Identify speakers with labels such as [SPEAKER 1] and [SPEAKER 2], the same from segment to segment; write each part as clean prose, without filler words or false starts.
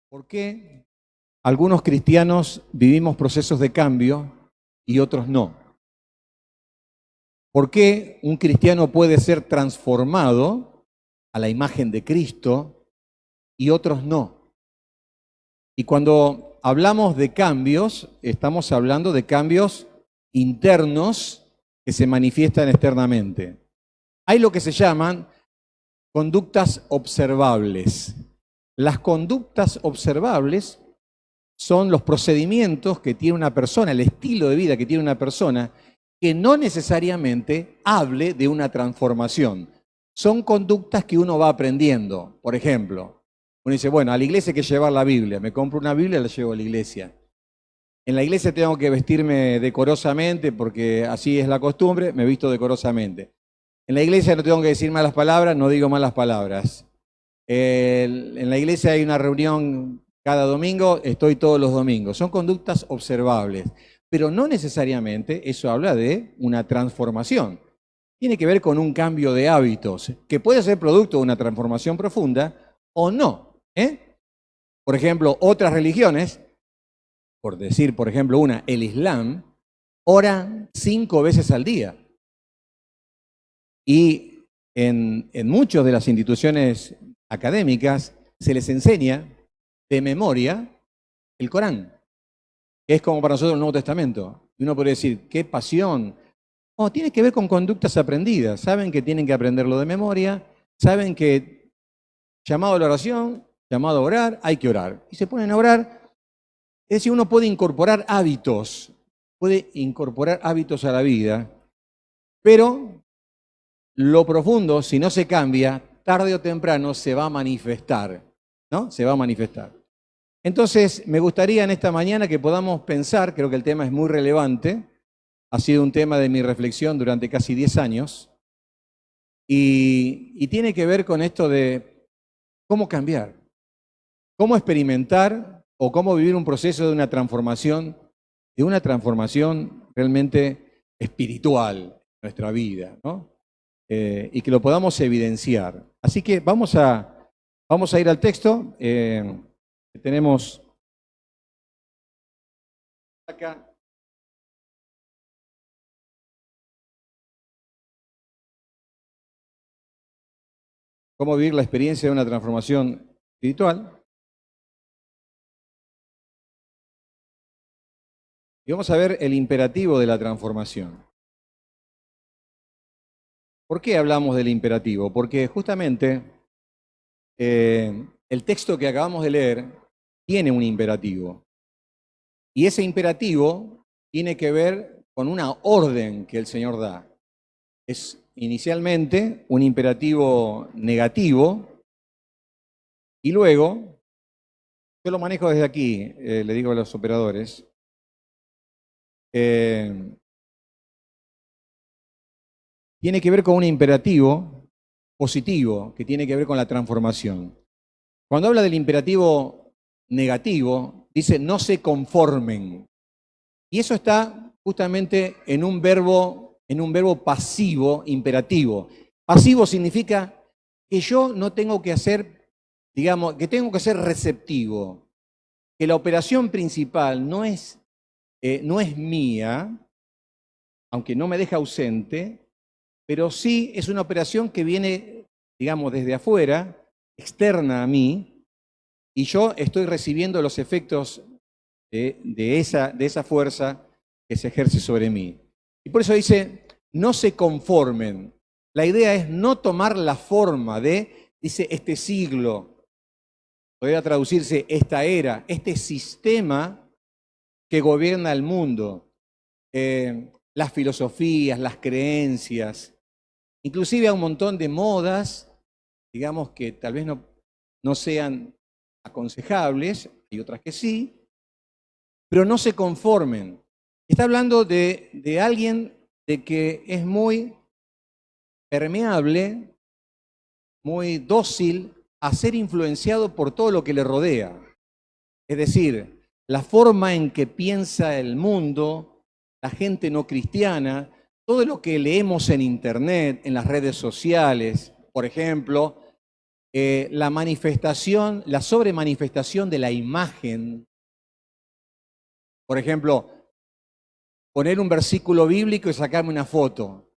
[SPEAKER 1] ¿Por qué algunos cristianos vivimos procesos de cambio y otros no? ¿Por qué un cristiano puede ser transformado a la imagen de Cristo y otros no? Y cuando hablamos de cambios, estamos hablando de cambios internos que se manifiestan externamente. Hay lo que se llaman conductas observables. Las conductas observables son los procedimientos que tiene una persona, el estilo de vida que tiene una persona, que no necesariamente hable de una transformación. Son conductas que uno va aprendiendo. Por ejemplo, uno dice, bueno, a la iglesia hay que llevar la Biblia. Me compro una Biblia y la llevo a la iglesia. En la iglesia tengo que vestirme decorosamente porque así es la costumbre, me visto decorosamente. En la iglesia no tengo que decir malas palabras, no digo malas palabras. En la iglesia hay una reunión cada domingo, estoy todos los domingos. Son conductas observables, pero no necesariamente eso habla de una transformación. Tiene que ver con un cambio de hábitos, que puede ser producto de una transformación profunda o no. Por ejemplo, otras religiones, por decir, por ejemplo, el Islam, oran 5 veces al día. Y en muchas de las instituciones académicas se les enseña de memoria el Corán, que es como para nosotros el Nuevo Testamento. Y uno puede decir, qué pasión. No, tiene que ver con conductas aprendidas. Saben que tienen que aprenderlo de memoria, saben que llamado a la oración, llamado a orar, hay que orar. Y se ponen a orar. Es decir, uno puede incorporar hábitos a la vida, pero lo profundo, si no se cambia, tarde o temprano se va a manifestar, ¿no? Se va a manifestar. Entonces, me gustaría en esta mañana que podamos pensar, creo que el tema es muy relevante, ha sido un tema de mi reflexión durante casi 10 años, y tiene que ver con esto de cómo cambiar, cómo experimentar o cómo vivir un proceso de una transformación realmente espiritual en nuestra vida, ¿no? Y que lo podamos evidenciar. Así que vamos a ir al texto. Tenemos acá. Cómo vivir la experiencia de una transformación espiritual. Y vamos a ver el imperativo de la transformación. ¿Por qué hablamos del imperativo? Porque justamente el texto que acabamos de leer tiene un imperativo. Y ese imperativo tiene que ver con una orden que el Señor da. Es inicialmente un imperativo negativo y luego, yo lo manejo desde aquí, le digo a los operadores, tiene que ver con un imperativo positivo que tiene que ver con la transformación. Cuando habla del imperativo negativo, dice no se conformen. Y eso está justamente en un verbo pasivo imperativo. Pasivo significa que yo no tengo que hacer, digamos, que tengo que ser receptivo, que la operación principal no es mía, aunque no me deja ausente, pero sí es una operación que viene, digamos, desde afuera, externa a mí, y yo estoy recibiendo los efectos de esa fuerza que se ejerce sobre mí. Y por eso dice, no se conformen. La idea es no tomar la forma de, dice, este siglo, podría traducirse esta era, este sistema que gobierna el mundo, las filosofías, las creencias, inclusive a un montón de modas, digamos que tal vez no sean aconsejables, hay otras que sí, pero no se conformen. Está hablando de alguien de que es muy permeable, muy dócil a ser influenciado por todo lo que le rodea. Es decir, la forma en que piensa el mundo, la gente no cristiana, todo lo que leemos en internet, en las redes sociales, por ejemplo, la manifestación, la sobremanifestación de la imagen. Por ejemplo, poner un versículo bíblico y sacarme una foto.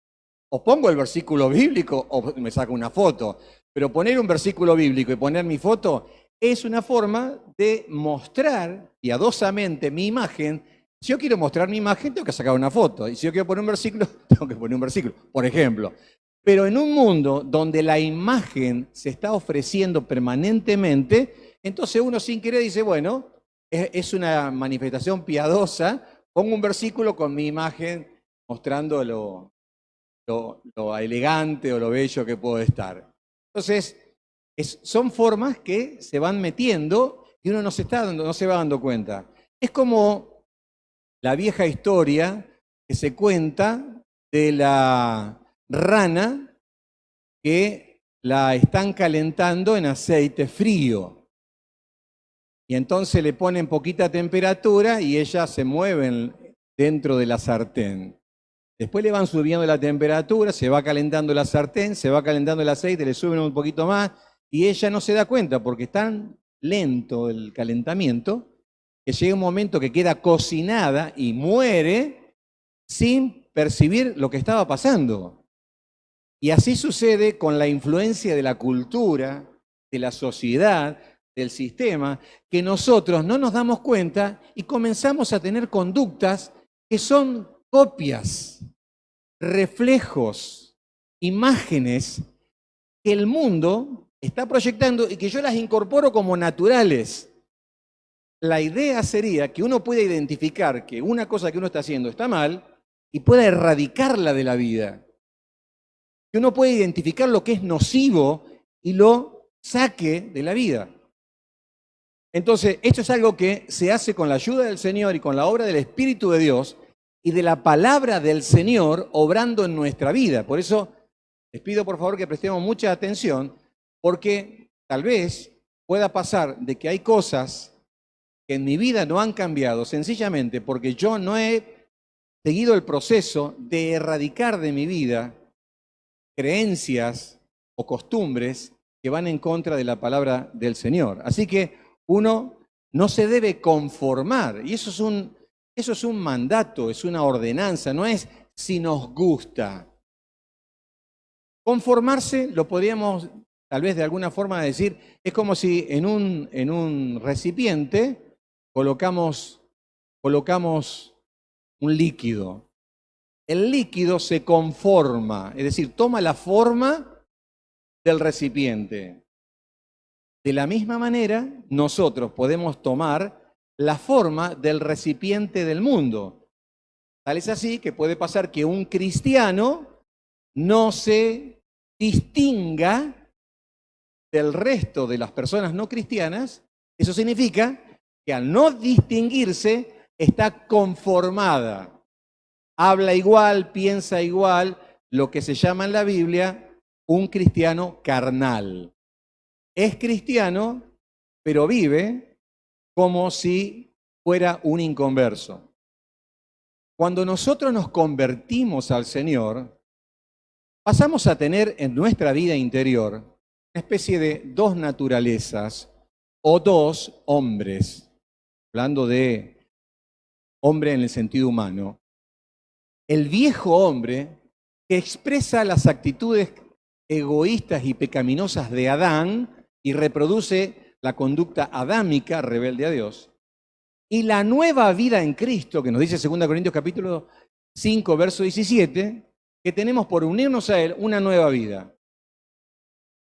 [SPEAKER 1] O pongo el versículo bíblico o me saco una foto. Pero poner un versículo bíblico y poner mi foto es una forma de mostrar piadosamente mi imagen. Si yo quiero mostrar mi imagen, tengo que sacar una foto. Y si yo quiero poner un versículo, tengo que poner un versículo, por ejemplo. Pero en un mundo donde la imagen se está ofreciendo permanentemente, entonces uno sin querer dice, bueno, es una manifestación piadosa, pongo un versículo con mi imagen mostrando lo elegante o lo bello que puedo estar. Entonces, son formas que se van metiendo y uno no se va dando cuenta. Es como la vieja historia que se cuenta de la rana que la están calentando en aceite frío. Y entonces le ponen poquita temperatura y ellas se mueven dentro de la sartén. Después le van subiendo la temperatura, se va calentando la sartén, se va calentando el aceite, le suben un poquito más y ella no se da cuenta porque es tan lento el calentamiento que llega un momento que queda cocinada y muere sin percibir lo que estaba pasando. Y así sucede con la influencia de la cultura, de la sociedad, del sistema, que nosotros no nos damos cuenta y comenzamos a tener conductas que son copias, reflejos, imágenes que el mundo está proyectando y que yo las incorporo como naturales. La idea sería que uno pueda identificar que una cosa que uno está haciendo está mal y pueda erradicarla de la vida. Que uno pueda identificar lo que es nocivo y lo saque de la vida. Entonces, esto es algo que se hace con la ayuda del Señor y con la obra del Espíritu de Dios y de la palabra del Señor obrando en nuestra vida. Por eso les pido por favor que prestemos mucha atención, porque tal vez pueda pasar de que hay cosas que en mi vida no han cambiado, sencillamente porque yo no he seguido el proceso de erradicar de mi vida creencias o costumbres que van en contra de la palabra del Señor. Así que uno no se debe conformar, y eso es un mandato, es una ordenanza, no es si nos gusta. Conformarse, lo podríamos tal vez de alguna forma decir, es como si en un recipiente colocamos un líquido. El líquido se conforma, es decir, toma la forma del recipiente. De la misma manera, nosotros podemos tomar la forma del recipiente del mundo. Tal es así que puede pasar que un cristiano no se distinga del resto de las personas no cristianas. Eso significa que al no distinguirse está conformada. Habla igual, piensa igual, lo que se llama en la Biblia un cristiano carnal. Es cristiano, pero vive como si fuera un inconverso. Cuando nosotros nos convertimos al Señor, pasamos a tener en nuestra vida interior una especie de dos naturalezas o dos hombres, hablando de hombre en el sentido humano. El viejo hombre que expresa las actitudes egoístas y pecaminosas de Adán y reproduce la conducta adámica rebelde a Dios. Y la nueva vida en Cristo, que nos dice 2 Corintios capítulo 5, verso 17, que tenemos por unirnos a Él una nueva vida.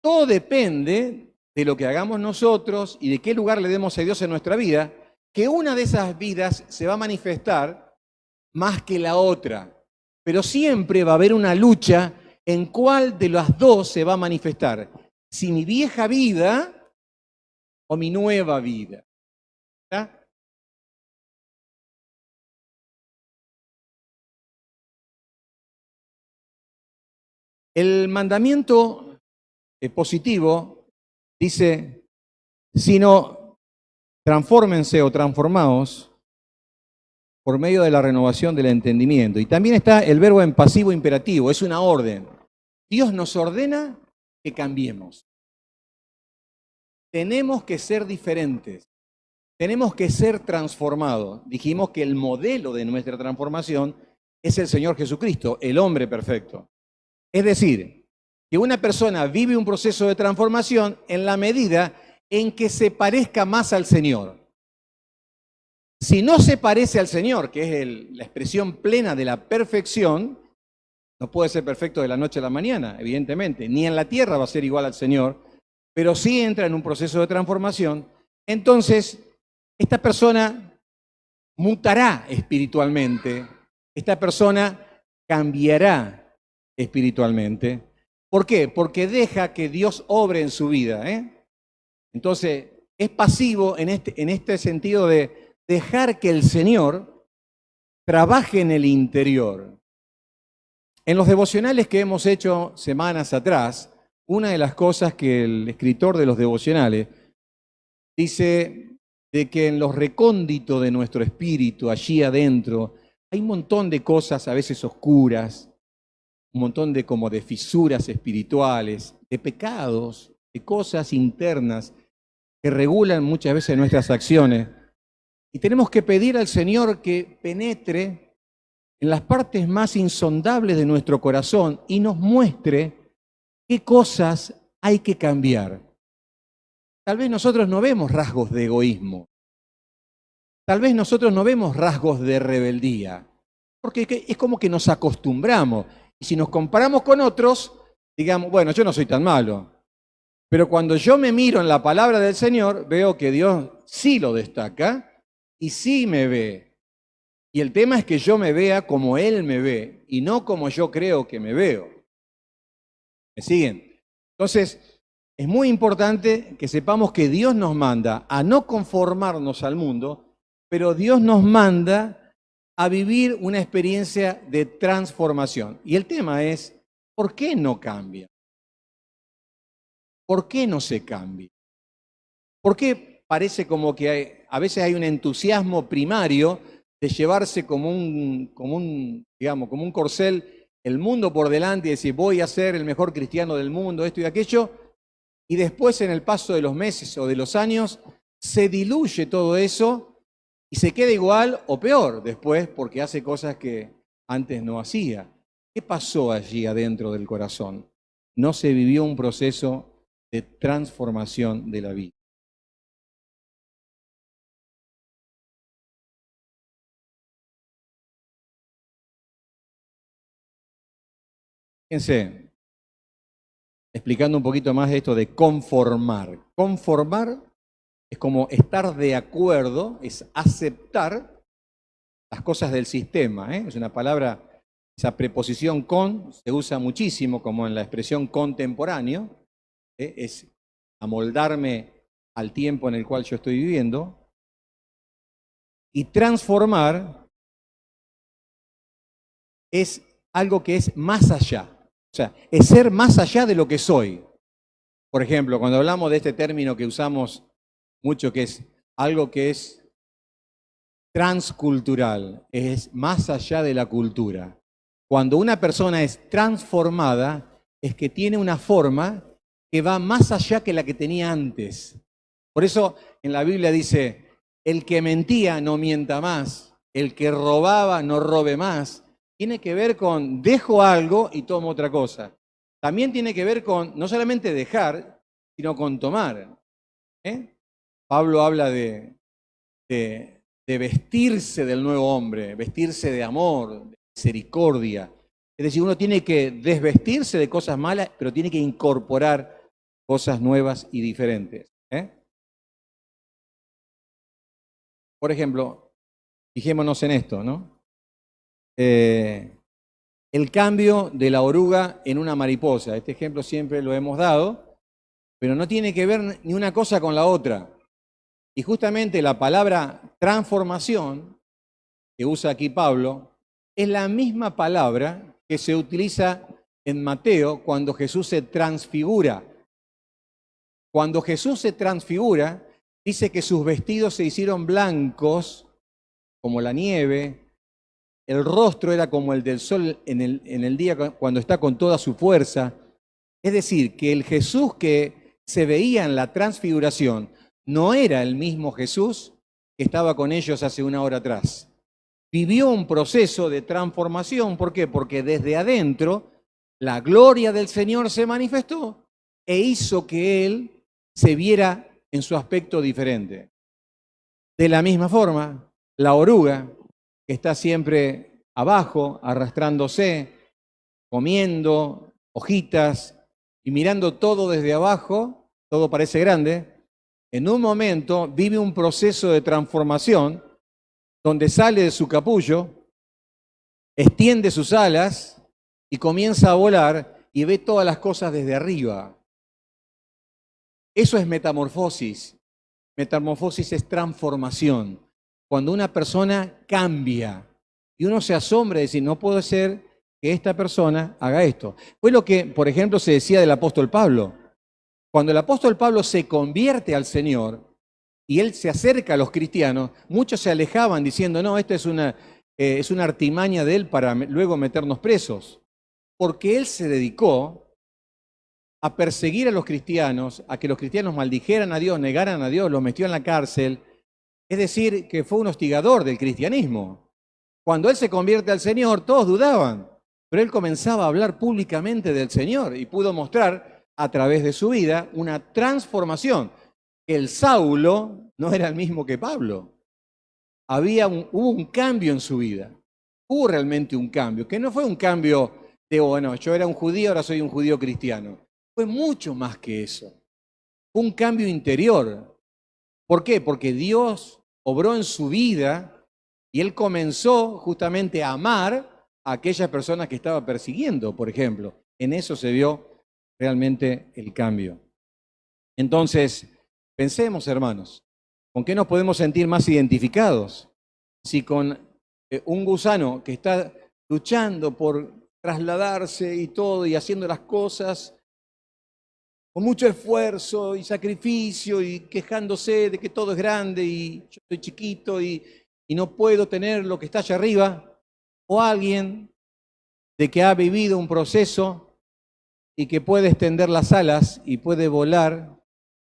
[SPEAKER 1] Todo depende de lo que hagamos nosotros y de qué lugar le demos a Dios en nuestra vida, que una de esas vidas se va a manifestar más que la otra. Pero siempre va a haber una lucha en cuál de las dos se va a manifestar. Si mi vieja vida o mi nueva vida. ¿Está? El mandamiento positivo dice, sino transfórmense o transformaos por medio de la renovación del entendimiento. Y también está el verbo en pasivo imperativo, es una orden. Dios nos ordena que cambiemos. tenemos que ser diferentes, tenemos que ser transformados. Dijimos que el modelo de nuestra transformación es el Señor Jesucristo, el hombre perfecto. Es decir, que una persona vive un proceso de transformación en la medida en que se parezca más al Señor. Si no se parece al Señor, que es la expresión plena de la perfección, no puede ser perfecto de la noche a la mañana, evidentemente. Ni en la tierra va a ser igual al Señor, pero sí entra en un proceso de transformación. Entonces, esta persona mutará espiritualmente. Esta persona cambiará espiritualmente. ¿Por qué? Porque deja que Dios obre en su vida. Entonces, es pasivo en este sentido de dejar que el Señor trabaje en el interior. En los devocionales que hemos hecho semanas atrás, una de las cosas que el escritor de los devocionales dice de que en los recónditos de nuestro espíritu, allí adentro, hay un montón de cosas a veces oscuras, un montón de como de fisuras espirituales, de pecados, de cosas internas que regulan muchas veces nuestras acciones. Y tenemos que pedir al Señor que penetre en las partes más insondables de nuestro corazón y nos muestre qué cosas hay que cambiar. Tal vez nosotros no vemos rasgos de egoísmo. Tal vez nosotros no vemos rasgos de rebeldía. Porque es como que nos acostumbramos. Y si nos comparamos con otros, digamos, bueno, yo no soy tan malo. Pero cuando yo me miro en la palabra del Señor, veo que Dios sí lo destaca y sí me ve. Y el tema es que yo me vea como Él me ve y no como yo creo que me veo. ¿Me siguen? Entonces, es muy importante que sepamos que Dios nos manda a no conformarnos al mundo, pero Dios nos manda a vivir una experiencia de transformación. Y el tema es, ¿por qué no cambia? ¿Por qué no se cambia? ¿Por qué parece como que a veces hay un entusiasmo primario de llevarse como un corcel el mundo por delante y decir voy a ser el mejor cristiano del mundo, esto y aquello, y después en el paso de los meses o de los años se diluye todo eso y se queda igual o peor después porque hace cosas que antes no hacía? ¿Qué pasó allí adentro del corazón? No se vivió un proceso de transformación de la vida. Fíjense, explicando un poquito más de esto de conformar. Conformar es como estar de acuerdo, es aceptar las cosas del sistema. Es una palabra, esa preposición con se usa muchísimo como en la expresión contemporáneo. Es amoldarme al tiempo en el cual yo estoy viviendo. Y transformar es algo que es más allá. O sea, es ser más allá de lo que soy. Por ejemplo, cuando hablamos de este término que usamos mucho, que es algo que es transcultural, es más allá de la cultura. Cuando una persona es transformada, es que tiene una forma que va más allá que la que tenía antes. Por eso en la Biblia dice, el que mentía no mienta más, el que robaba no robe más. Tiene que ver con dejo algo y tomo otra cosa. También tiene que ver con no solamente dejar, sino con tomar. Pablo habla de vestirse del nuevo hombre, vestirse de amor, de misericordia. Es decir, uno tiene que desvestirse de cosas malas, pero tiene que incorporar cosas nuevas y diferentes. Por ejemplo, fijémonos en esto, ¿no? El cambio de la oruga en una mariposa. Este ejemplo siempre lo hemos dado, pero no tiene que ver ni una cosa con la otra. Y justamente la palabra transformación que usa aquí Pablo es la misma palabra que se utiliza en Mateo cuando Jesús se transfigura. Cuando Jesús se transfigura, dice que sus vestidos se hicieron blancos como la nieve, el rostro era como el del sol en el día cuando está con toda su fuerza. Es decir, que el Jesús que se veía en la transfiguración, no era el mismo Jesús que estaba con ellos hace una hora atrás. Vivió un proceso de transformación. ¿Por qué? Porque desde adentro la gloria del Señor se manifestó e hizo que Él se viera en su aspecto diferente. De la misma forma, la oruga, que está siempre abajo, arrastrándose, comiendo hojitas y mirando todo desde abajo, todo parece grande, en un momento vive un proceso de transformación donde sale de su capullo, extiende sus alas y comienza a volar y ve todas las cosas desde arriba. Eso es metamorfosis. Metamorfosis es transformación. Cuando una persona cambia y uno se asombra y dice, no puede ser que esta persona haga esto. Fue lo que, por ejemplo, se decía del apóstol Pablo. Cuando el apóstol Pablo se convierte al Señor y él se acerca a los cristianos, muchos se alejaban diciendo, no, esta es una artimaña de él para luego meternos presos. Porque él se dedicó a perseguir a los cristianos, a que los cristianos maldijeran a Dios, negaran a Dios, los metió en la cárcel. Es decir, que fue un hostigador del cristianismo. Cuando él se convierte al Señor, todos dudaban, pero él comenzaba a hablar públicamente del Señor y pudo mostrar a través de su vida una transformación. El Saulo no era el mismo que Pablo. Hubo un cambio en su vida. Hubo realmente un cambio, que no fue un cambio de, bueno, yo era un judío, ahora soy un judío cristiano. Fue mucho más que eso. Fue un cambio interior. ¿Por qué? Porque Dios obró en su vida y él comenzó justamente a amar a aquellas personas que estaba persiguiendo, por ejemplo. En eso se vio realmente el cambio. Entonces, pensemos, hermanos, ¿con qué nos podemos sentir más identificados? Si con un gusano que está luchando por trasladarse y todo y haciendo las cosas con mucho esfuerzo y sacrificio y quejándose de que todo es grande y yo estoy chiquito y no puedo tener lo que está allá arriba, o alguien de que ha vivido un proceso y que puede extender las alas y puede volar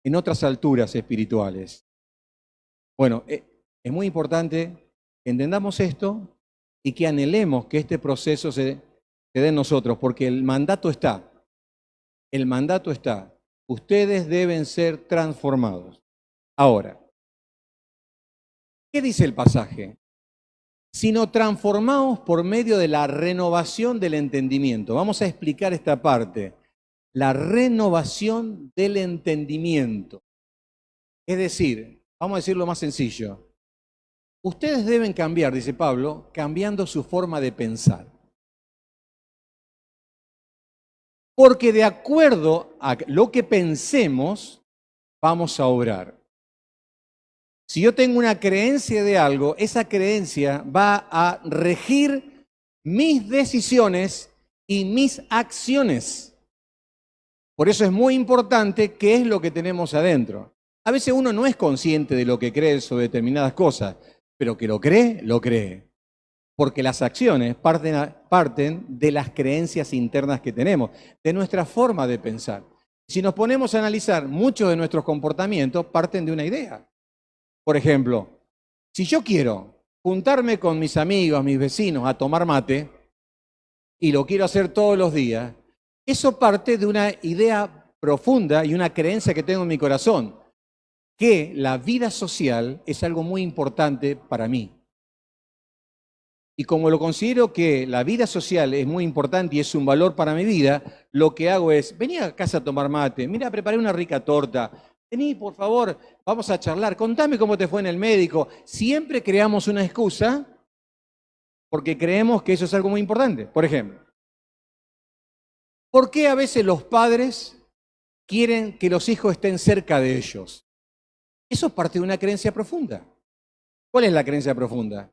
[SPEAKER 1] en otras alturas espirituales. Bueno, es muy importante que entendamos esto y que anhelemos que este proceso se dé en nosotros, porque el mandato está. El mandato está. Ustedes deben ser transformados. Ahora, ¿qué dice el pasaje? Sino transformados por medio de la renovación del entendimiento. Vamos a explicar esta parte. La renovación del entendimiento. Es decir, vamos a decirlo más sencillo. Ustedes deben cambiar, dice Pablo, cambiando su forma de pensar. Porque de acuerdo a lo que pensemos, vamos a obrar. Si yo tengo una creencia de algo, esa creencia va a regir mis decisiones y mis acciones. Por eso es muy importante qué es lo que tenemos adentro. A veces uno no es consciente de lo que cree sobre determinadas cosas, pero que lo cree, lo cree. Porque las acciones parten de las creencias internas que tenemos, de nuestra forma de pensar. Si nos ponemos a analizar, muchos de nuestros comportamientos parten de una idea. Por ejemplo, si yo quiero juntarme con mis amigos, mis vecinos a tomar mate, y lo quiero hacer todos los días, eso parte de una idea profunda y una creencia que tengo en mi corazón, que la vida social es algo muy importante para mí. Y como lo considero que la vida social es muy importante y es un valor para mi vida, lo que hago es, vení a casa a tomar mate, mira, preparé una rica torta, vení, por favor, vamos a charlar, contame cómo te fue en el médico. Siempre creamos una excusa porque creemos que eso es algo muy importante. Por ejemplo, ¿por qué a veces los padres quieren que los hijos estén cerca de ellos? Eso parte de una creencia profunda. ¿Cuál es la creencia profunda?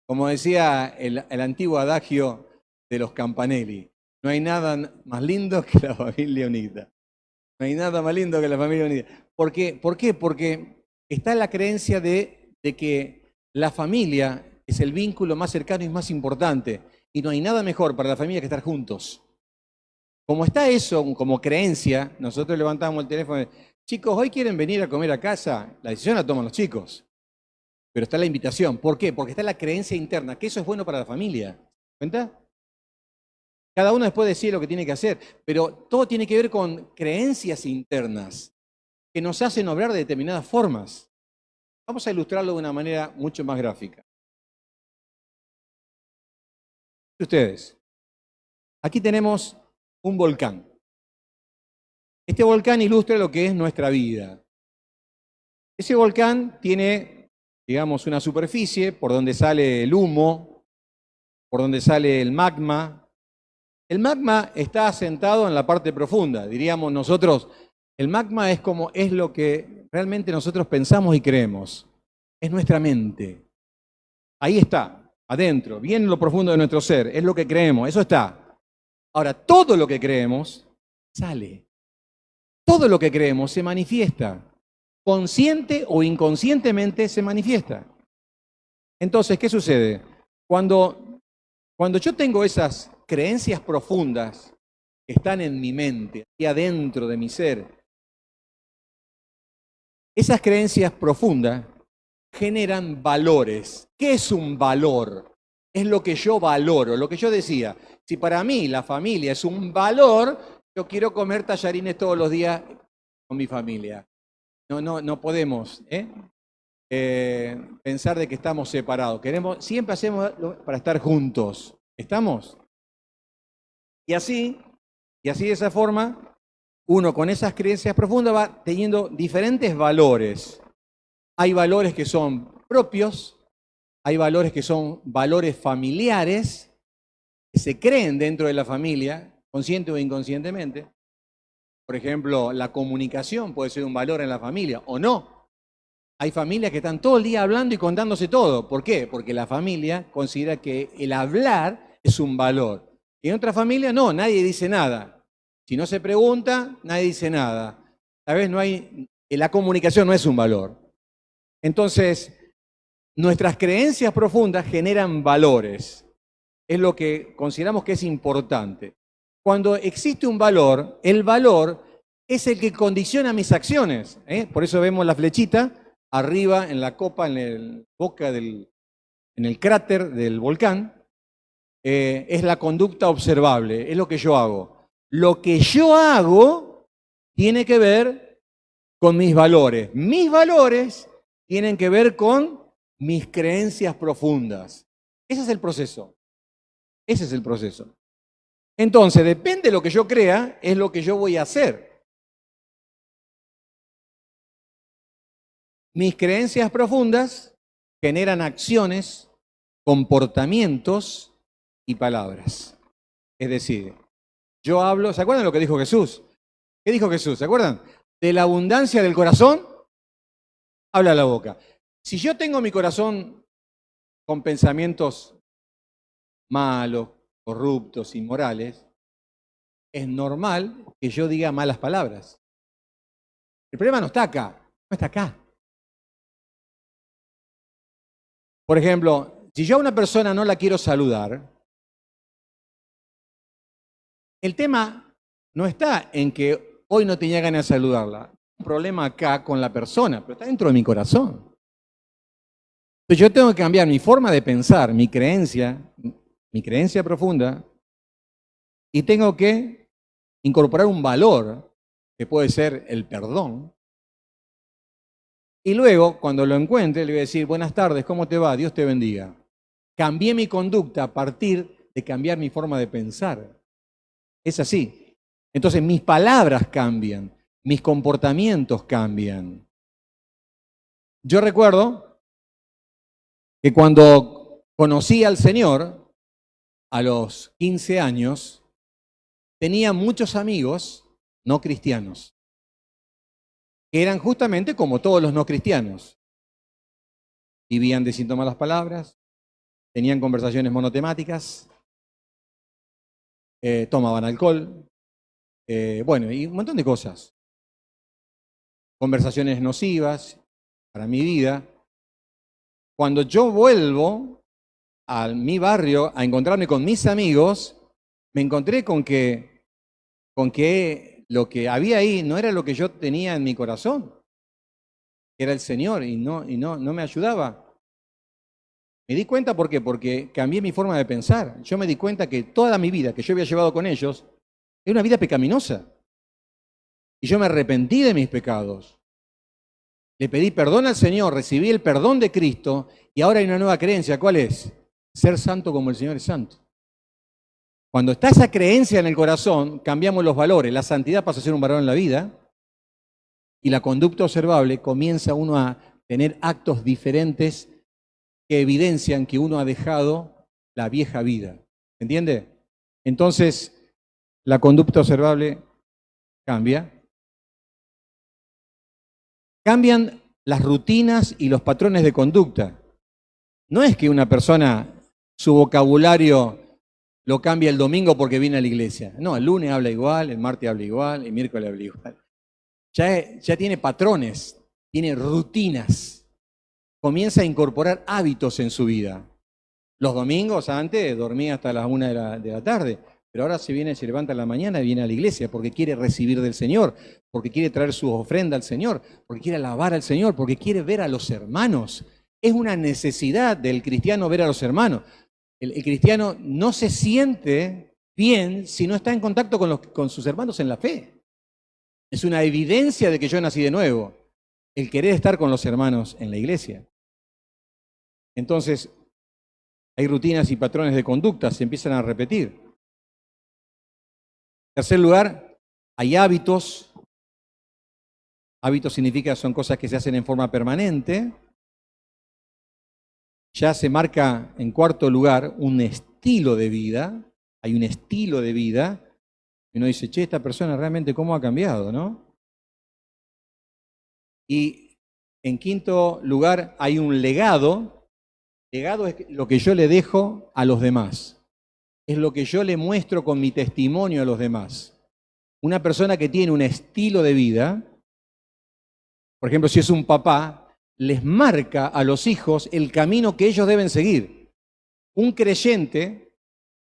[SPEAKER 1] Como decía el antiguo adagio de los Campanelli, no hay nada más lindo que la familia unida. No hay nada más lindo que la familia unida. ¿Por qué? Porque está la creencia de que la familia es el vínculo más cercano y más importante. Y no hay nada mejor para la familia que estar juntos. Como está eso como creencia, nosotros levantamos el teléfono y chicos, ¿hoy quieren venir a comer a casa? La decisión la toman los chicos, pero está la invitación. ¿Por qué? Porque está la creencia interna, que eso es bueno para la familia. ¿Cuenta? Cada uno después decide lo que tiene que hacer, pero todo tiene que ver con creencias internas que nos hacen obrar de determinadas formas. Vamos a ilustrarlo de una manera mucho más gráfica. Ustedes, aquí tenemos un volcán. Este volcán ilustra lo que es nuestra vida. Ese volcán tiene, digamos, una superficie por donde sale el humo, por donde sale el magma. El magma está asentado en la parte profunda. Diríamos nosotros, el magma es lo que realmente nosotros pensamos y creemos. Es nuestra mente. Ahí está, adentro, bien en lo profundo de nuestro ser. Es lo que creemos, eso está. Ahora, todo lo que creemos sale. Todo lo que creemos se manifiesta. Consciente o inconscientemente se manifiesta. Entonces, ¿qué sucede? Cuando yo tengo esas creencias profundas que están en mi mente, aquí adentro de mi ser, esas creencias profundas generan valores. ¿Qué es un valor? Es lo que yo valoro, lo que yo decía. Si para mí la familia es un valor, yo quiero comer tallarines todos los días con mi familia. No podemos pensar de que estamos separados. Siempre hacemos para estar juntos. ¿Estamos? Y así de esa forma, uno con esas creencias profundas va teniendo diferentes valores. Hay valores que son propios, hay valores que son valores familiares, que se creen dentro de la familia, consciente o inconscientemente. Por ejemplo, la comunicación puede ser un valor en la familia o no. Hay familias que están todo el día hablando y contándose todo. ¿Por qué? Porque la familia considera que el hablar es un valor. Y en otra familia no, nadie dice nada. Si no se pregunta, nadie dice nada. Tal vez la comunicación no es un valor. Entonces, nuestras creencias profundas generan valores. Es lo que consideramos que es importante. Cuando existe un valor, el valor es el que condiciona mis acciones. Por eso vemos la flechita arriba en la copa, en el cráter del volcán. Es la conducta observable, es lo que yo hago. Lo que yo hago tiene que ver con mis valores. Mis valores tienen que ver con mis creencias profundas. Ese es el proceso. Ese es el proceso. Entonces, depende de lo que yo crea, es lo que yo voy a hacer. Mis creencias profundas generan acciones, comportamientos y palabras. Es decir, yo hablo, ¿se acuerdan de lo que dijo Jesús? ¿Qué dijo Jesús? ¿Se acuerdan? De la abundancia del corazón, habla la boca. Si yo tengo mi corazón con pensamientos malos, corruptos, inmorales, es normal que yo diga malas palabras. El problema no está acá, no está acá. Por ejemplo, si yo a una persona no la quiero saludar, el tema no está en que hoy no tenía ganas de saludarla. Hay un problema acá con la persona, pero está dentro de mi corazón. Entonces yo tengo que cambiar mi forma de pensar, mi creencia profunda, y tengo que incorporar un valor, que puede ser el perdón. Y luego, cuando lo encuentre, le voy a decir, buenas tardes, ¿cómo te va? Dios te bendiga. Cambié mi conducta a partir de cambiar mi forma de pensar. Es así. Entonces mis palabras cambian, mis comportamientos cambian. Yo recuerdo que cuando conocí al Señor, a los 15 años, tenía muchos amigos no cristianos, que eran justamente como todos los no cristianos. Vivían diciendo malas palabras, tenían conversaciones monotemáticas, tomaban alcohol, bueno, y un montón de cosas. Conversaciones nocivas para mi vida. Cuando yo vuelvo a mi barrio a encontrarme con mis amigos, me encontré con que con que lo que había ahí no era lo que yo tenía en mi corazón, que era el Señor, y no me ayudaba. Me di cuenta, ¿por qué? Porque cambié mi forma de pensar. Yo me di cuenta que toda mi vida que yo había llevado con ellos era una vida pecaminosa. Y yo me arrepentí de mis pecados. Le pedí perdón al Señor, recibí el perdón de Cristo y ahora hay una nueva creencia. ¿Cuál es? Ser santo como el Señor es santo. Cuando está esa creencia en el corazón, cambiamos los valores. La santidad pasa a ser un valor en la vida y la conducta observable comienza uno a tener actos diferentes que evidencian que uno ha dejado la vieja vida. ¿Entiende? Entonces, la conducta observable cambia. Cambian las rutinas y los patrones de conducta. No es que una persona, su vocabulario lo cambia el domingo porque viene a la iglesia. No, el lunes habla igual, el martes habla igual, el miércoles habla igual. Ya tiene patrones, tiene rutinas. Comienza a incorporar hábitos en su vida. Los domingos antes dormía hasta las 1 de la tarde, pero ahora se levanta en la mañana y viene a la iglesia porque quiere recibir del Señor, porque quiere traer su ofrenda al Señor, porque quiere alabar al Señor, porque quiere ver a los hermanos. Es una necesidad del cristiano ver a los hermanos. El cristiano no se siente bien si no está en contacto con sus hermanos en la fe. Es una evidencia de que yo nací de nuevo, el querer estar con los hermanos en la iglesia. Entonces, hay rutinas y patrones de conducta, se empiezan a repetir. En tercer lugar, hay hábitos. Hábitos significa son cosas que se hacen en forma permanente. Ya se marca en cuarto lugar un estilo de vida. Hay un estilo de vida. Y uno dice, che, esta persona realmente cómo ha cambiado, ¿no? Y en quinto lugar hay un legado. Legado es lo que yo le dejo a los demás. Es lo que yo le muestro con mi testimonio a los demás. Una persona que tiene un estilo de vida, por ejemplo, si es un papá, les marca a los hijos el camino que ellos deben seguir. Un creyente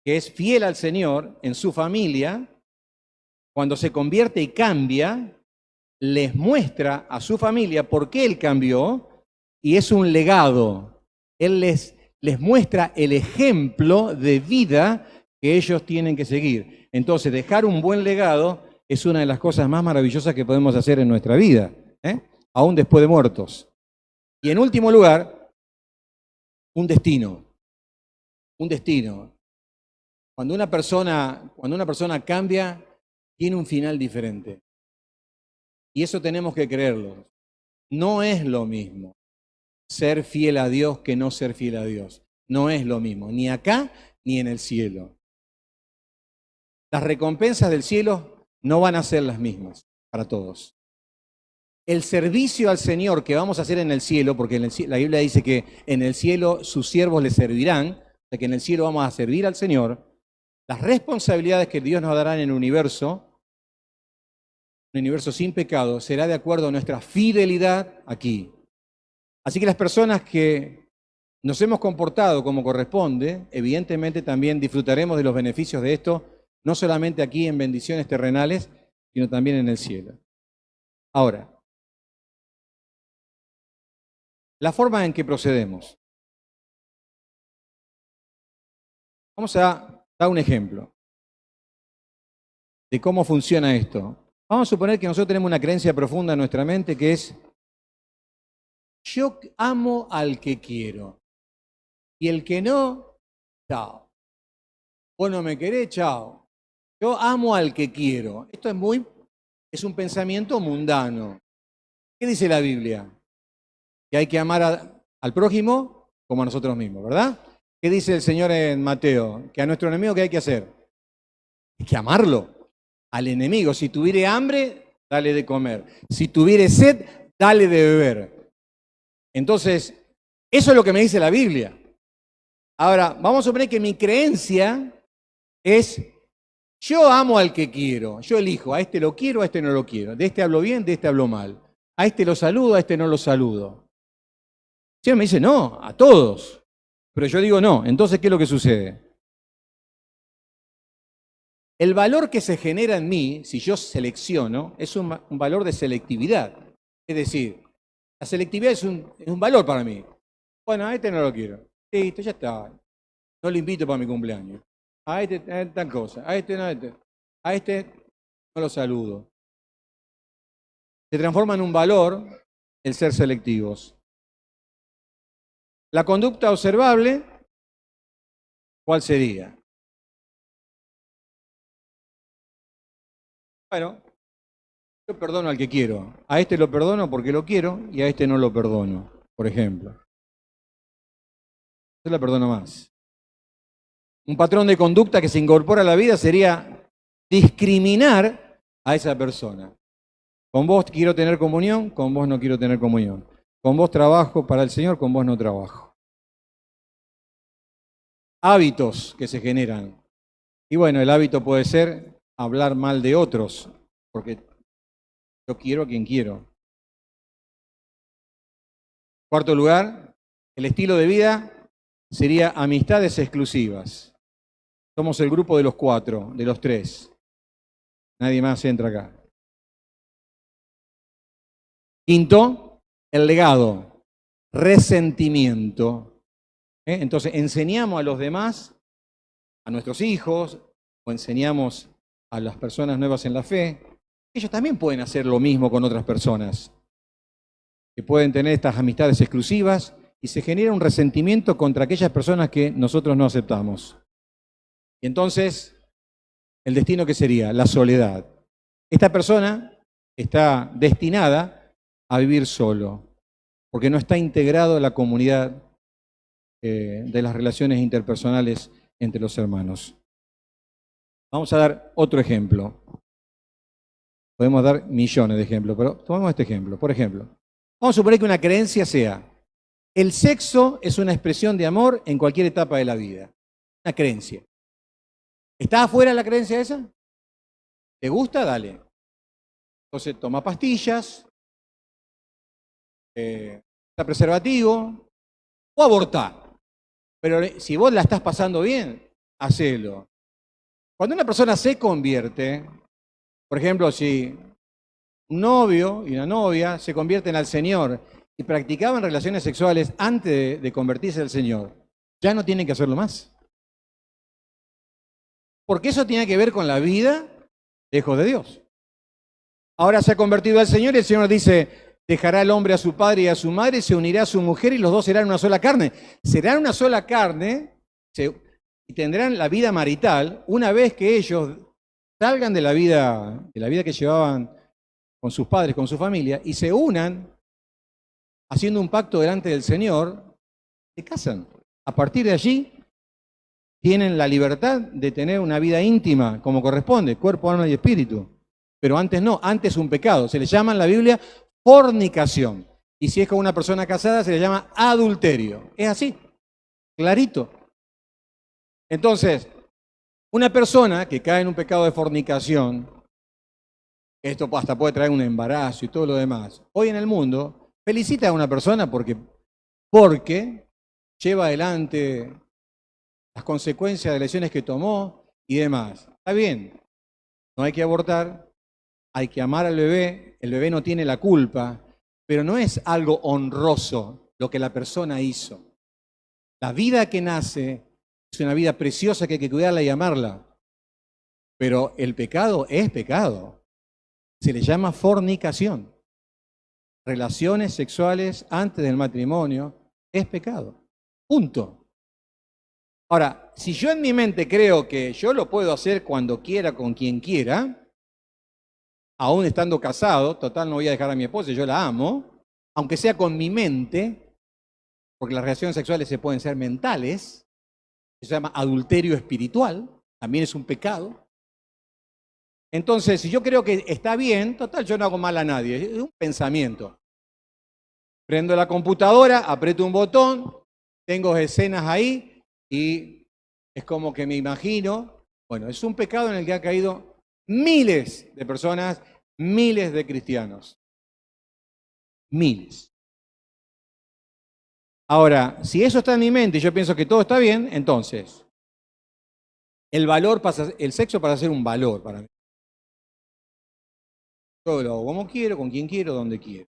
[SPEAKER 1] que es fiel al Señor en su familia, cuando se convierte y cambia, les muestra a su familia por qué él cambió y es un legado. Él les muestra el ejemplo de vida que ellos tienen que seguir. Entonces, dejar un buen legado es una de las cosas más maravillosas que podemos hacer en nuestra vida, aún después de muertos. Y en último lugar, un destino. Un destino. Cuando una persona cambia, tiene un final diferente. Y eso tenemos que creerlo. No es lo mismo ser fiel a Dios que no ser fiel a Dios. No es lo mismo, ni acá ni en el cielo. Las recompensas del cielo no van a ser las mismas para todos. El servicio al Señor que vamos a hacer en el cielo, porque la Biblia dice que en el cielo sus siervos le servirán, o sea que en el cielo vamos a servir al Señor, las responsabilidades que Dios nos dará en el universo, un universo sin pecado, será de acuerdo a nuestra fidelidad aquí. Así que las personas que nos hemos comportado como corresponde, evidentemente también disfrutaremos de los beneficios de esto, no solamente aquí en bendiciones terrenales, sino también en el cielo. Ahora, la forma en que procedemos. Vamos a dar un ejemplo de cómo funciona esto. Vamos a suponer que nosotros tenemos una creencia profunda en nuestra mente que es: yo amo al que quiero. Y el que no, chao. Vos no me querés, chao. Yo amo al que quiero. Esto es un pensamiento mundano. ¿Qué dice la Biblia? Que hay que amar al prójimo como a nosotros mismos, ¿verdad? ¿Qué dice el Señor en Mateo? Que a nuestro enemigo, ¿qué hay que hacer? Hay que amarlo. Al enemigo, si tuviere hambre, dale de comer. Si tuviere sed, dale de beber. Entonces, eso es lo que me dice la Biblia. Ahora, vamos a suponer que mi creencia es: yo amo al que quiero, yo elijo, a este lo quiero, a este no lo quiero, de este hablo bien, de este hablo mal, a este lo saludo, a este no lo saludo. El Señor me dice no, a todos, pero yo digo no. Entonces, ¿qué es lo que sucede? El valor que se genera en mí, si yo selecciono, es un valor de selectividad. Es decir, la selectividad es un valor para mí. Bueno, a este no lo quiero. Listo, ya está. No lo invito para mi cumpleaños. A este tal cosa. A este no, a este no lo saludo. Se transforma en un valor el ser selectivos. La conducta observable, ¿cuál sería? Bueno, yo perdono al que quiero. A este lo perdono porque lo quiero y a este no lo perdono, por ejemplo. Yo la perdono más. Un patrón de conducta que se incorpora a la vida sería discriminar a esa persona. Con vos quiero tener comunión, con vos no quiero tener comunión. Con vos trabajo para el Señor, con vos no trabajo. Hábitos que se generan. Y bueno, el hábito puede ser hablar mal de otros, porque yo quiero a quien quiero. Cuarto lugar, el estilo de vida sería amistades exclusivas. Somos el grupo de los 4, de los 3. Nadie más entra acá. Quinto, el legado, resentimiento. Entonces, enseñamos a los demás, a nuestros hijos, o enseñamos a las personas nuevas en la fe, ellos también pueden hacer lo mismo con otras personas, que pueden tener estas amistades exclusivas y se genera un resentimiento contra aquellas personas que nosotros no aceptamos. Y entonces, el destino que sería la soledad. Esta persona está destinada a vivir solo, porque no está integrado a la comunidad de las relaciones interpersonales entre los hermanos. Vamos a dar otro ejemplo. Podemos dar millones de ejemplos, pero tomamos este ejemplo. Por ejemplo, vamos a suponer que una creencia sea: el sexo es una expresión de amor en cualquier etapa de la vida. Una creencia. ¿Está afuera la creencia esa? ¿Te gusta? Dale. Entonces toma pastillas, usa preservativo o abortá. Pero si vos la estás pasando bien, hacelo. Cuando una persona se convierte, por ejemplo, si un novio y una novia se convierten al Señor y practicaban relaciones sexuales antes de convertirse al Señor, ya no tienen que hacerlo más. Porque eso tiene que ver con la vida lejos de Dios. Ahora se ha convertido al Señor y el Señor dice: dejará el hombre a su padre y a su madre, se unirá a su mujer y los dos serán una sola carne. Serán una sola carne y tendrán la vida marital una vez que ellos salgan de la vida que llevaban con sus padres, con su familia, y se unan haciendo un pacto delante del Señor, se casan. A partir de allí tienen la libertad de tener una vida íntima como corresponde, cuerpo, alma y espíritu. Pero antes no, antes un pecado. Se le llama en la Biblia fornicación. Y si es con una persona casada, se le llama adulterio. Es así, clarito. Entonces, una persona que cae en un pecado de fornicación, esto hasta puede traer un embarazo y todo lo demás, hoy en el mundo felicita a una persona porque lleva adelante las consecuencias de lesiones que tomó y demás. Está bien, no hay que abortar, hay que amar al bebé, el bebé no tiene la culpa, pero no es algo honroso lo que la persona hizo. La vida que nace es una vida preciosa que hay que cuidarla y amarla, pero el pecado es pecado. Se le llama fornicación. Relaciones sexuales antes del matrimonio es pecado. Punto. Ahora, si yo en mi mente creo que yo lo puedo hacer cuando quiera, con quien quiera, aún estando casado, total no voy a dejar a mi esposa, yo la amo, aunque sea con mi mente, porque las relaciones sexuales se pueden ser mentales, eso se llama adulterio espiritual, también es un pecado. Entonces, si yo creo que está bien, total, yo no hago mal a nadie, es un pensamiento. Prendo la computadora, aprieto un botón, tengo escenas ahí y es como que me imagino, bueno, es un pecado en el que han caído miles de personas, miles de cristianos. Miles. Ahora, si eso está en mi mente y yo pienso que todo está bien, entonces, el sexo pasa a ser un valor para mí. Yo lo hago como quiero, con quien quiero, donde quiero.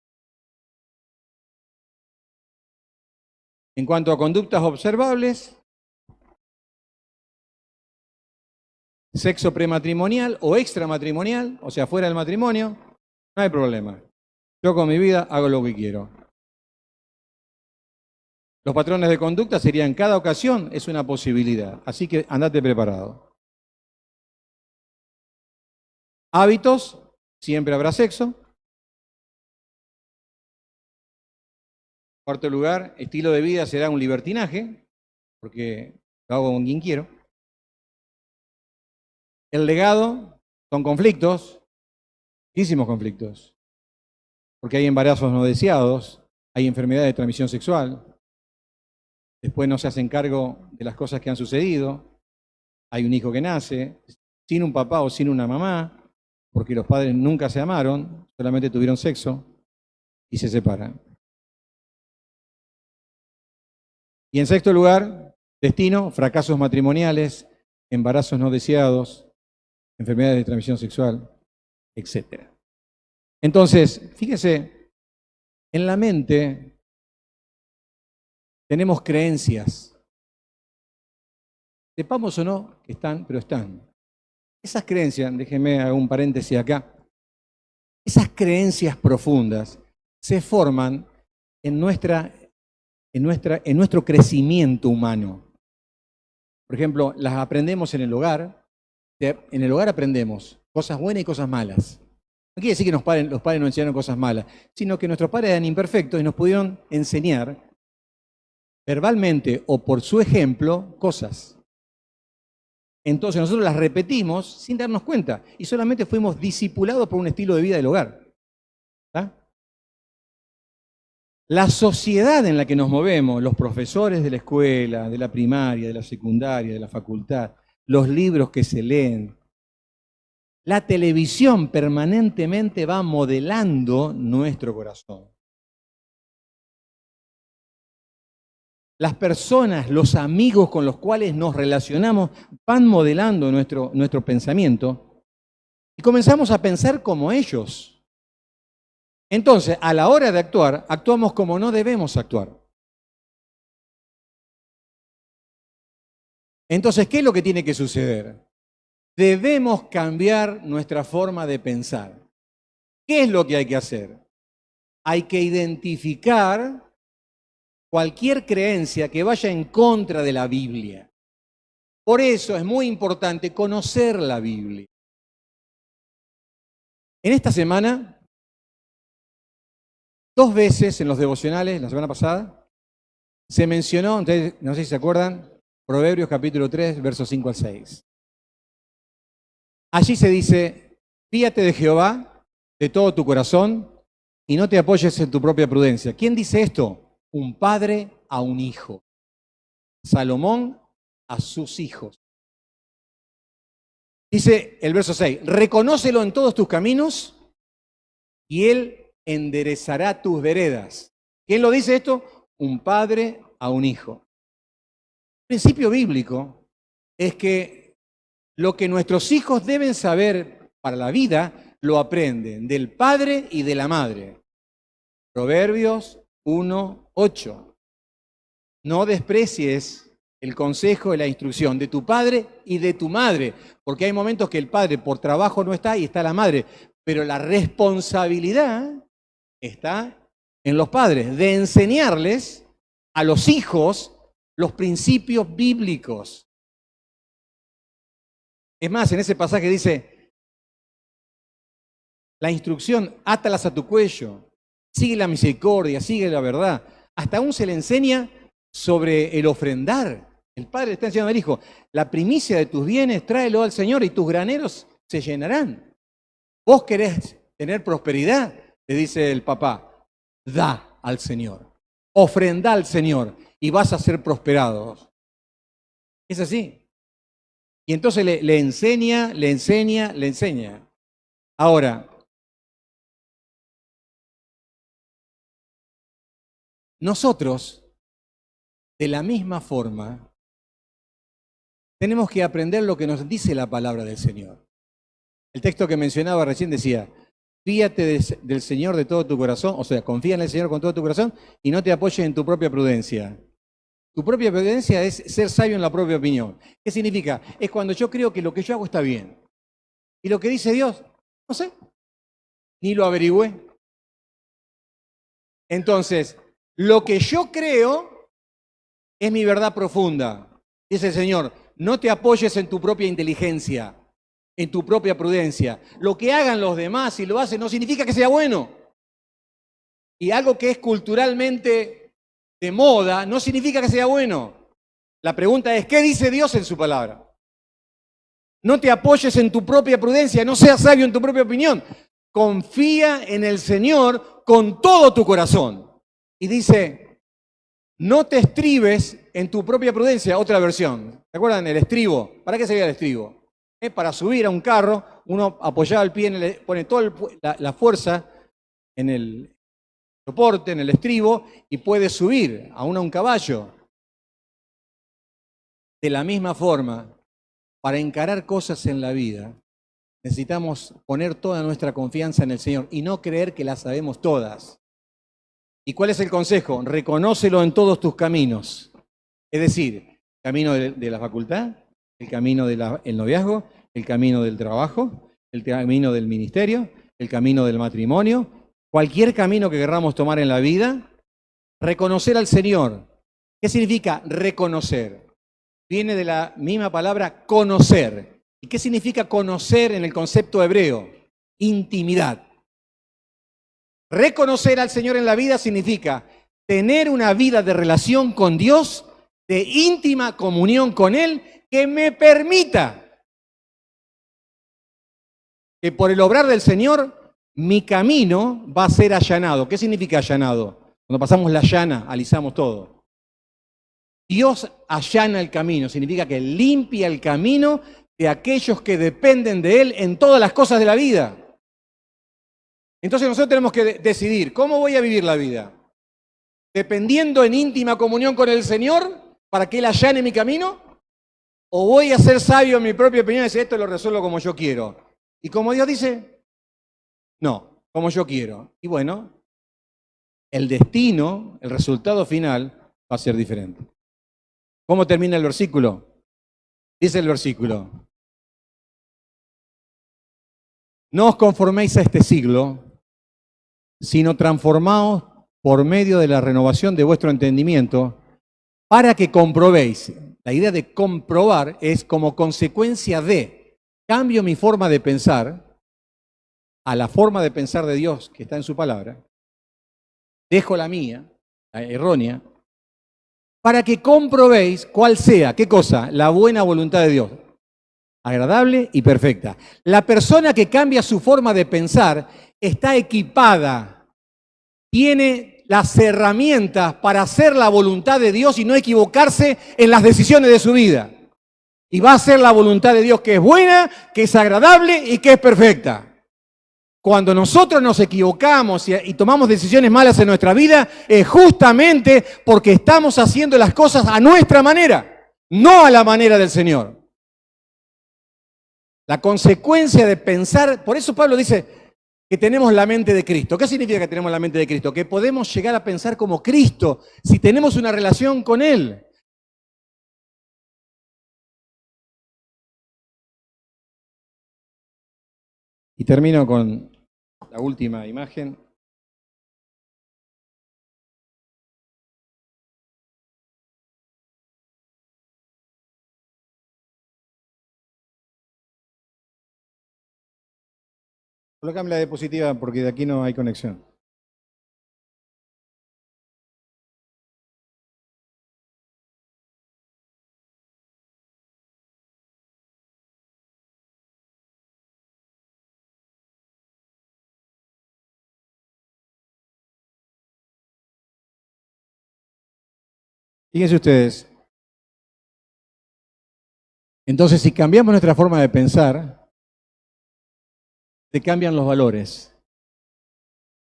[SPEAKER 1] En cuanto a conductas observables, sexo prematrimonial o extramatrimonial, o sea, fuera del matrimonio, no hay problema. Yo con mi vida hago lo que quiero. Los patrones de conducta serían cada ocasión es una posibilidad, así que andate preparado. Hábitos, siempre habrá sexo. En cuarto lugar, estilo de vida será un libertinaje, porque lo hago con quien quiero. El legado son conflictos, muchísimos conflictos, porque hay embarazos no deseados, hay enfermedades de transmisión sexual, después no se hacen cargo de las cosas que han sucedido, hay un hijo que nace sin un papá o sin una mamá, porque los padres nunca se amaron, solamente tuvieron sexo y se separan. Y en sexto lugar, destino, fracasos matrimoniales, embarazos no deseados, enfermedades de transmisión sexual, etc. Entonces, fíjese, en la mente tenemos creencias. Sepamos o no que están, pero están. Esas creencias, déjenme hacer un paréntesis acá, esas creencias profundas se forman en nuestro crecimiento humano. Por ejemplo, las aprendemos en el hogar. En el hogar aprendemos cosas buenas y cosas malas. No quiere decir que los padres nos enseñaron cosas malas, sino que nuestros padres eran imperfectos y nos pudieron enseñar verbalmente o por su ejemplo cosas. Entonces nosotros las repetimos sin darnos cuenta y solamente fuimos discipulados por un estilo de vida del hogar. ¿Está? La sociedad en la que nos movemos, los profesores de la escuela, de la primaria, de la secundaria, de la facultad, los libros que se leen, la televisión permanentemente va modelando nuestro corazón. Las personas, los amigos con los cuales nos relacionamos van modelando nuestro pensamiento y comenzamos a pensar como ellos. Entonces, a la hora de actuar, actuamos como no debemos actuar. Entonces, ¿qué es lo que tiene que suceder? Debemos cambiar nuestra forma de pensar. ¿Qué es lo que hay que hacer? Hay que identificar cualquier creencia que vaya en contra de la Biblia. Por eso es muy importante conocer la Biblia. En esta semana, 2 veces en los devocionales, la semana pasada, se mencionó, no sé si se acuerdan, Proverbios capítulo 3, versos 5 al 6. Allí se dice, fíate de Jehová de todo tu corazón y no te apoyes en tu propia prudencia. ¿Quién dice esto? Un padre a un hijo. Salomón a sus hijos. Dice el verso 6, reconócelo en todos tus caminos y él enderezará tus veredas. ¿Quién lo dice esto? Un padre a un hijo. El principio bíblico es que lo que nuestros hijos deben saber para la vida lo aprenden del padre y de la madre. Proverbios 1:8. No desprecies el consejo y la instrucción de tu padre y de tu madre, porque hay momentos que el padre por trabajo no está y está la madre, pero la responsabilidad está en los padres de enseñarles a los hijos los principios bíblicos. Es más, en ese pasaje dice, la instrucción, átalas a tu cuello, sigue la misericordia, sigue la verdad. Hasta aún se le enseña sobre el ofrendar. El padre le está enseñando al hijo, la primicia de tus bienes, tráelo al Señor y tus graneros se llenarán. Vos querés tener prosperidad, le dice el papá, da al Señor, ofrenda al Señor y vas a ser prosperados. Es así. Y entonces le enseña. Ahora, nosotros, de la misma forma, tenemos que aprender lo que nos dice la palabra del Señor. El texto que mencionaba recién decía, fíate del Señor de todo tu corazón, o sea, confía en el Señor con todo tu corazón y no te apoyes en tu propia prudencia. Tu propia prudencia es ser sabio en la propia opinión. ¿Qué significa? Es cuando yo creo que lo que yo hago está bien. Y lo que dice Dios, no sé, ni lo averigüé. Entonces, lo que yo creo es mi verdad profunda. Dice el Señor, no te apoyes en tu propia inteligencia, en tu propia prudencia. Lo que hagan los demás, si lo hacen, no significa que sea bueno. Y algo que es culturalmente de moda, no significa que sea bueno. La pregunta es, ¿qué dice Dios en su palabra? No te apoyes en tu propia prudencia, no seas sabio en tu propia opinión. Confía en el Señor con todo tu corazón. Y dice, no te estribes en tu propia prudencia, otra versión. ¿Se acuerdan? El estribo. ¿Para qué sería el estribo? Para subir a un carro, uno apoyaba el pie, pone toda la fuerza en el soporte, en el estribo, y puede subir a un caballo. De la misma forma, para encarar cosas en la vida, necesitamos poner toda nuestra confianza en el Señor y no creer que las sabemos todas. ¿Y cuál es el consejo? Reconócelo en todos tus caminos. Es decir, el camino de la facultad, el camino del noviazgo, el camino del trabajo, el camino del ministerio, el camino del matrimonio, cualquier camino que querramos tomar en la vida, reconocer al Señor. ¿Qué significa reconocer? Viene de la misma palabra conocer. ¿Y qué significa conocer en el concepto hebreo? Intimidad. Reconocer al Señor en la vida significa tener una vida de relación con Dios, de íntima comunión con Él, que me permita que por el obrar del Señor mi camino va a ser allanado. ¿Qué significa allanado? Cuando pasamos la llana, alisamos todo. Dios allana el camino, significa que limpia el camino de aquellos que dependen de Él en todas las cosas de la vida. Entonces nosotros tenemos que decidir, ¿cómo voy a vivir la vida? ¿Dependiendo en íntima comunión con el Señor para que Él allane mi camino? ¿O voy a ser sabio en mi propia opinión y decir, esto lo resuelvo como yo quiero? Y como Dios dice, no, como yo quiero. Y bueno, el destino, el resultado final va a ser diferente. ¿Cómo termina el versículo? Dice el versículo, no os conforméis a este siglo, sino transformaos por medio de la renovación de vuestro entendimiento, para que comprobéis. La idea de comprobar es como consecuencia de cambio mi forma de pensar a la forma de pensar de Dios que está en su palabra, dejo la mía, la errónea, para que comprobéis cuál sea, ¿qué cosa? La buena voluntad de Dios, agradable y perfecta. La persona que cambia su forma de pensar está equipada, tiene las herramientas para hacer la voluntad de Dios y no equivocarse en las decisiones de su vida. Y va a hacer la voluntad de Dios que es buena, que es agradable y que es perfecta. Cuando nosotros nos equivocamos y tomamos decisiones malas en nuestra vida, es justamente porque estamos haciendo las cosas a nuestra manera, no a la manera del Señor. La consecuencia de pensar, por eso Pablo dice que tenemos la mente de Cristo. ¿Qué significa que tenemos la mente de Cristo? Que podemos llegar a pensar como Cristo si tenemos una relación con Él. Y termino con la última imagen. Colócame la diapositiva porque de aquí no hay conexión. Fíjense ustedes. Entonces, si cambiamos nuestra forma de pensar, se cambian los valores.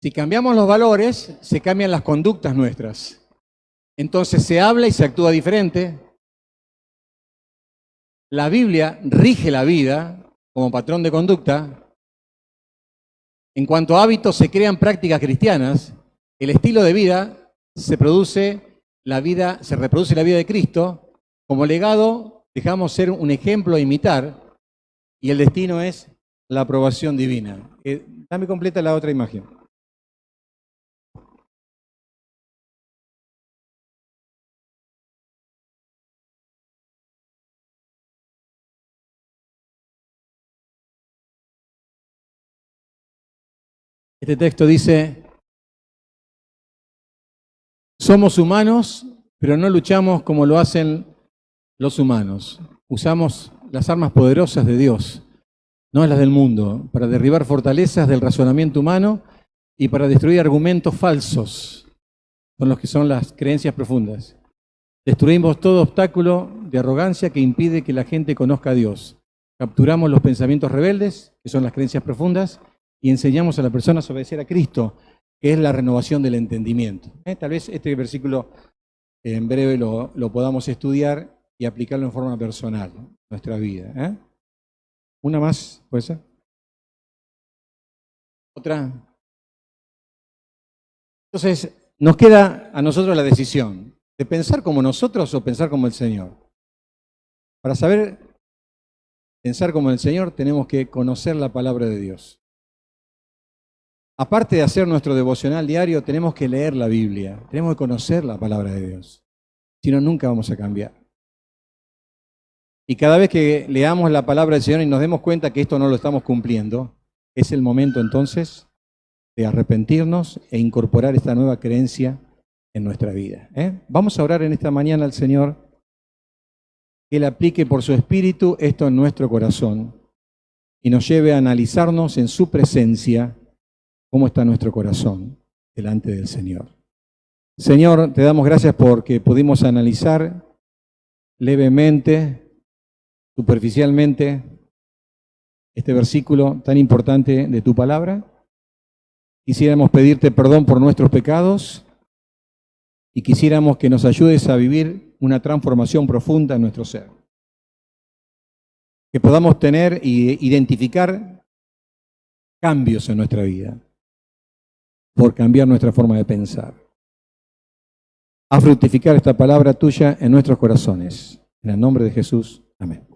[SPEAKER 1] Si cambiamos los valores, se cambian las conductas nuestras. Entonces se habla y se actúa diferente. la Biblia rige la vida como patrón de conducta. En cuanto a hábitos, se crean prácticas cristianas. El estilo de vida se reproduce la vida de Cristo. Como legado, dejamos ser un ejemplo a imitar y el destino es la aprobación divina. Dame completa la otra imagen. Este texto dice: somos humanos, pero no luchamos como lo hacen los humanos. Usamos las armas poderosas de Dios, no las del mundo, para derribar fortalezas del razonamiento humano y para destruir argumentos falsos, con los que son las creencias profundas. Destruimos todo obstáculo de arrogancia que impide que la gente conozca a Dios. Capturamos los pensamientos rebeldes, que son las creencias profundas, y enseñamos a la persona a obedecer a Cristo, que es la renovación del entendimiento. Tal vez este versículo en breve lo podamos estudiar y aplicarlo en forma personal, en nuestra vida. Una más, ¿puede ser? Otra. Entonces, nos queda a nosotros la decisión de pensar como nosotros o pensar como el Señor. Para saber pensar como el Señor, tenemos que conocer la palabra de Dios. Aparte de hacer nuestro devocional diario, tenemos que leer la Biblia, tenemos que conocer la palabra de Dios. Si no, nunca vamos a cambiar. Y cada vez que leamos la palabra del Señor y nos demos cuenta que esto no lo estamos cumpliendo, es el momento entonces de arrepentirnos e incorporar esta nueva creencia en nuestra vida. Vamos a orar en esta mañana al Señor, que Él aplique por su Espíritu esto en nuestro corazón y nos lleve a analizarnos en su presencia cómo está nuestro corazón delante del Señor. Señor, te damos gracias porque pudimos analizar levemente, superficialmente, este versículo tan importante de tu palabra. Quisiéramos pedirte perdón por nuestros pecados y quisiéramos que nos ayudes a vivir una transformación profunda en nuestro ser. Que podamos tener e identificar cambios en nuestra vida por cambiar nuestra forma de pensar. A fructificar esta palabra tuya en nuestros corazones. En el nombre de Jesús. Amén.